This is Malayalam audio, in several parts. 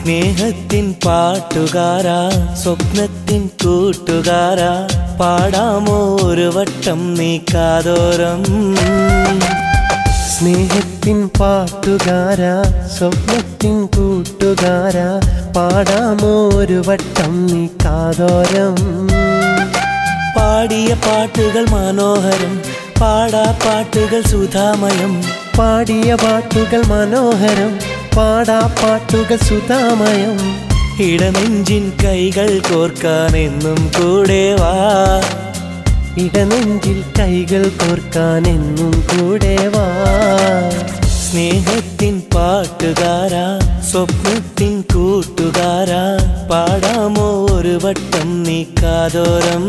സ്നേഹത്തിൻ പാട്ടുകാരാ സ്വപ്നത്തിൻ കൂട്ടുകാരാ പാടാമോ ഒരു വട്ടം നീ കാതോരം സ്നേഹത്തിൻ പാട്ടുകാരാ സ്വപ്നത്തിൻ കൂട്ടുകാരാ പാടാമോ ഒരു വട്ടം നീ കാതോരം പാടിയ പാട്ടുകൾ മനോഹരം പാടാ പാട്ടുകൾ സുധാമയം പാടിയ പാട്ടുകൾ മനോഹരം പാടാ പാട്ടുകൾ സുധാമയം ഇടനെഞ്ചിൻ കൈകൾ കോർക്കാൻ എന്നും കൂടെ വാ ഇടനെഞ്ചിൽ കൈകൾ കോർക്കാൻ എന്നും കൂടെ വാ സ്നേഹത്തിൻ പാട്ടുകാരാ സ്വപ്നത്തിൻ കൂട്ടുകാരാ പാടാമോ ഒരു വട്ടം നീ കാതോരം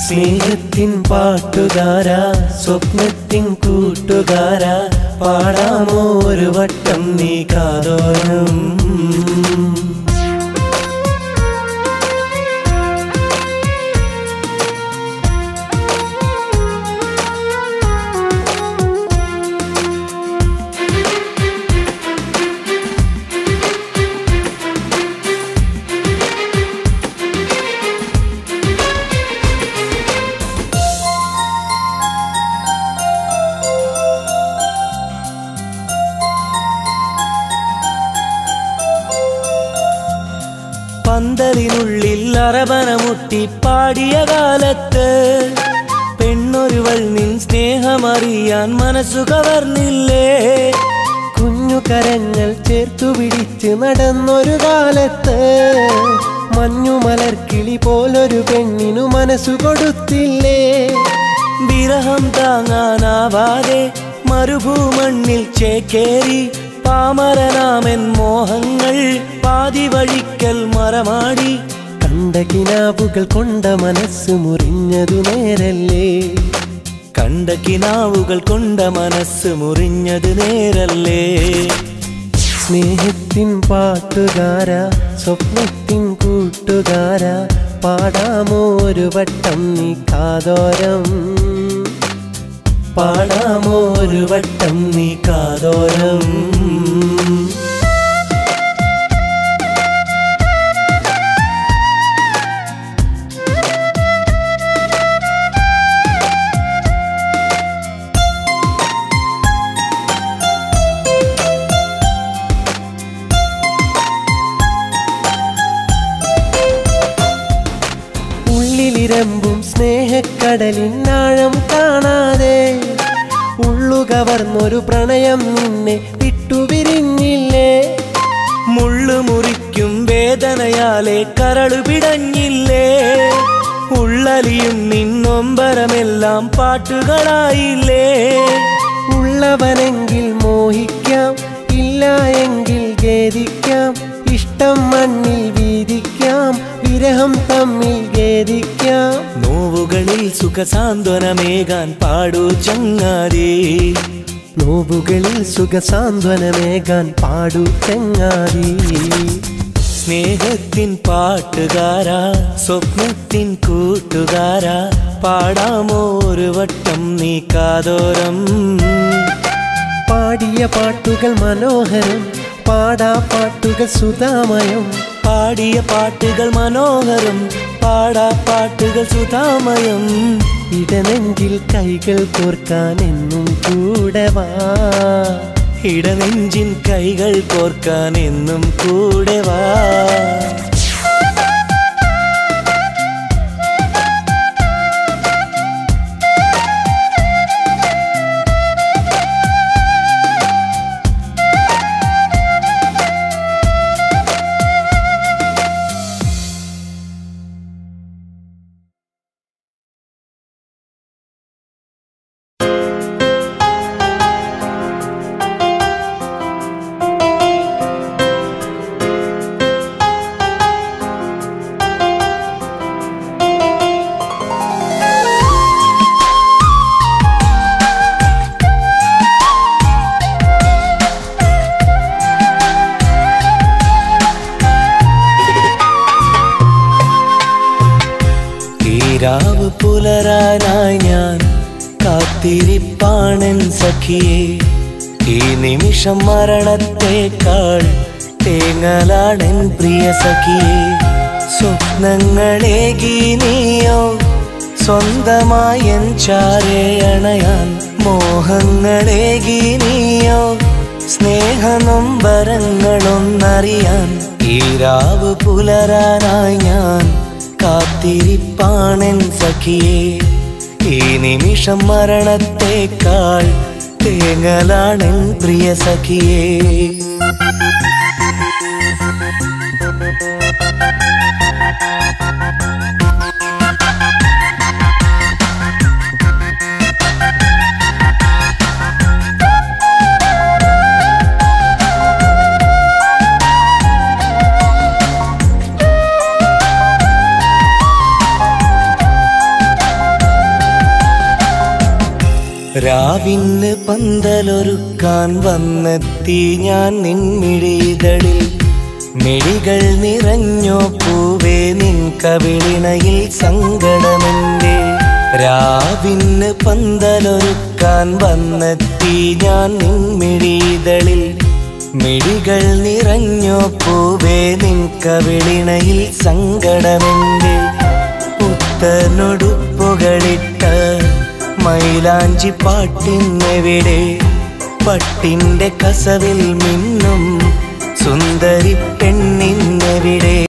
സ്നേഹത്തിൻ പാട്ടുകാരാ സ്വപ്നത്തിൻ കൂട്ടുകാരാ പാടാമോ ഒരു വട്ടം നീ കാതോരം പന്തലിനുള്ളിൽ അറബനമുട്ടി പാടിയ കാലത്ത് പെണ്ണൊരുവൾ നിൻ സ്നേഹമറിയാൻ മനസ്സു കവർന്നില്ലേ കുഞ്ഞു കരങ്ങൾ ചേർത്തു പിടിച്ച് നടന്നൊരു കാലത്ത് മഞ്ഞുമലർക്കിളി പോലൊരു പെണ്ണിനു മനസ്സു കൊടുത്തില്ലേ വിരഹം താങ്ങാനാവാതെ മരുഭൂമണ്ണിൽ ചേക്കേറി പാമരനാമൻ മോഹങ്ങൾ പാതി വഴിക്കൽ മറമാടി കണ്ട കിനാവുകൾ കൊണ്ട മനസ്സ് മുറിഞ്ഞതു നേരല്ലേ കണ്ട കിനാവുകൾ കൊണ്ട മനസ്സ് മുറിഞ്ഞത് നേരല്ലേ സ്നേഹത്തിൻ പാട്ടുകാരാ സ്വപ്നത്തിൻ കൂട്ടുകാരാ പാടാമോ ഒരു വട്ടം നീ കാതോരം പാടാമോ ഒരു വട്ടം നീ കാതോരം ഉള്ളിലിരമ്പും സ്നേഹക്കടലിനാഴം കാണാതെ ഉള്ളുകവർന്നൊരു പ്രണയം നിന്നെ വിട്ടുപിരിഞ്ഞില്ലേ മുള്ളുമുറിക്കും വേദനയാലെ കരളു പിടഞ്ഞില്ലേ ഉള്ളലിയും നിന്നൊമ്പരമെല്ലാം പാട്ടുകളായില്ലേ ഉള്ളവനെങ്കിൽ മോഹിക്കാം ഇല്ല എങ്കിൽ ഖേദിക്കാം ഇഷ്ടം മണ്ണിൽ വീതിക്കാം വിരഹം തമ്മിൽ ഖേദിക്കാം നോവുകളിൽ സുഖസാന്ത്വനമേകാൻ പാടൂ ചങ്ങാതി നോവുകളിൽ സുഖസാന്ത്വനമേകാൻ പാടൂ ചങ്ങാതി സ്നേഹത്തിൻ പാട്ടുകാരാ സ്വപ്നത്തിൻ കൂട്ടുകാരാ പാടാമോ ഒരു വട്ടം നീ കാതോരം പാടിയ പാട്ടുകൾ മനോഹരം പാടാ പാട്ടുകൾ സുധാമയം പാടിയ പാട്ടുകൾ മനോഹരം പാടാ പാട്ടുകൾ സുധാമയം ഇടനെഞ്ചിൽ കൈകൾ കോർക്കാൻ എന്നും കൂടെ വാ ഇടനെഞ്ചിൻ കൈകൾ കോർക്കാൻ എന്നും കൂടെ വാ രാവ് പുലരാനായി ഞാൻ കാത്തിരിപ്പാണെൻ സഖിയേ ഈ നിമിഷം മരണത്തേക്കാൾ തേങ്ങലാടൻ പ്രിയ സഖിയേ സ്വപ്നങ്ങളേകി നീയോ സ്വന്തമായൻ ചാരേ അണയാൻ മോഹങ്ങളേകി നീയോ സ്നേഹനൊമ്പരങ്ങളൊന്നറിയാൻ ഈ രാവ് പുലരാനായി ഞാൻ കാത്തിരിപ്പാണെൻ സഖിയേ ഈ നിമിഷം മരണത്തേക്കാൾ തേങ്ങലാണെൻ പ്രിയ സഖിയേ രാവിന് പന്തലൊരുക്കാൻ വന്നെത്തി ഞാൻ നിൻമിഴികളിൽ മിഴികൾ നിറഞ്ഞോ പൂവേ നിൻ കവിളിണയിൽ സങ്കടമെന്റെ രാവിന് പന്തലൊരുക്കാൻ വന്നെത്തി ഞാൻ നിൻമിഴികളിൽ മിഴികൾ നിറഞ്ഞോ പൂവേ നിൻ കവിളിണയിൽ സങ്കടമെന്റെ പുത്തനൊടുപ്പുകളിട്ട മൈലാഞ്ചി പാട്ടിന്നെവിടെ പട്ടിന്റെ കസവിൽ മിന്നും സുന്ദരി പെണ്ണിന്നെവിടെ